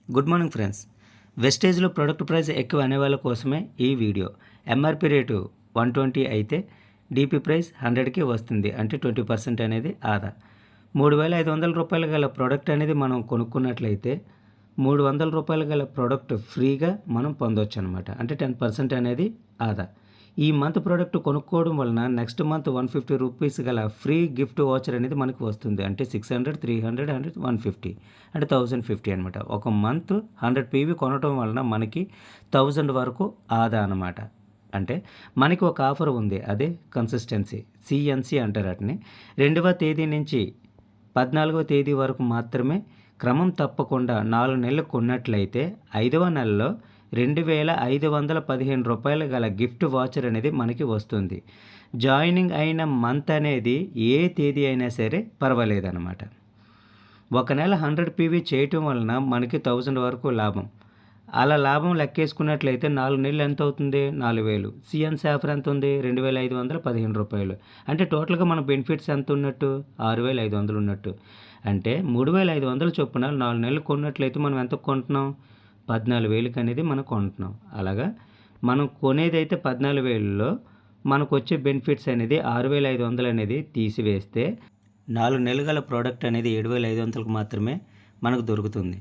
Good morning friends. వెస్టేజ్లో product price ఎక్కువ అనే వాళ్ళ కోసమే ఈ వీడియో. ఎంఆర్పి రేటు 120 అయితే డిపి ప్రైస్ 100కి వస్తుంది, అంటే 20% అనేది ఆదా. 3,500 రూపాయలు గల ప్రోడక్ట్ అనేది మనం కొనుక్కున్నట్లయితే 300 రూపాయలు గల ప్రోడక్ట్ ఫ్రీగా మనం పొందవచ్చు అనమాట, అంటే 10% అనేది ఆదా. ఈ మంత్ ప్రోడక్ట్ కొనుక్కోవడం వలన నెక్స్ట్ మంత్ 150 రూపీస్ గల ఫ్రీ గిఫ్ట్ వాచర్ అనేది మనకు వస్తుంది, అంటే 600, 300, 100, 150 అంటే 1050 అనమాట. ఒక మంత్ 100 పీవీ కొనడం వలన మనకి 1000 వరకు ఆదా అనమాట. అంటే మనకి ఒక ఆఫర్ ఉంది, అదే కన్సిస్టెన్సీ, సిఎన్సి అంటారు వాటిని. 2వ తేదీ నుంచి 14వ తేదీ వరకు మాత్రమే క్రమం తప్పకుండా 4 నెలలు కొన్నట్లయితే 5వ నెలలో 2,515 రూపాయలు గల గిఫ్ట్ వాచర్ అనేది మనకి వస్తుంది. జాయినింగ్ అయిన మంత్ అనేది ఏ తేదీ అయినా సరే పర్వాలేదన్నమాట. ఒక నెల 100 పీవీ చేయటం వలన మనకి 1000 వరకు లాభం. అలా లాభం లెక్కేసుకున్నట్లయితే 4 నెలలు ఎంత అవుతుంది? 4,000. సిఎన్సి ఆఫర్ ఎంత ఉంది? 2,515 రూపాయలు. అంటే టోటల్గా మన బెనిఫిట్స్ ఎంత ఉన్నట్టు? 6,500 ఉన్నట్టు. అంటే 3,500 చొప్పున 4 నెలలు కొన్నట్లయితే మనం ఎంత కొంటున్నాం? 14,000కి అనేది మనం కొంటున్నాం. అలాగా మనం కొనేదైతే 14,000లో మనకు వచ్చే బెనిఫిట్స్ అనేది 6,500 అనేది తీసివేస్తే 4 నెలలు గల ప్రోడక్ట్ అనేది 7,500కి మాత్రమే మనకు దొరుకుతుంది.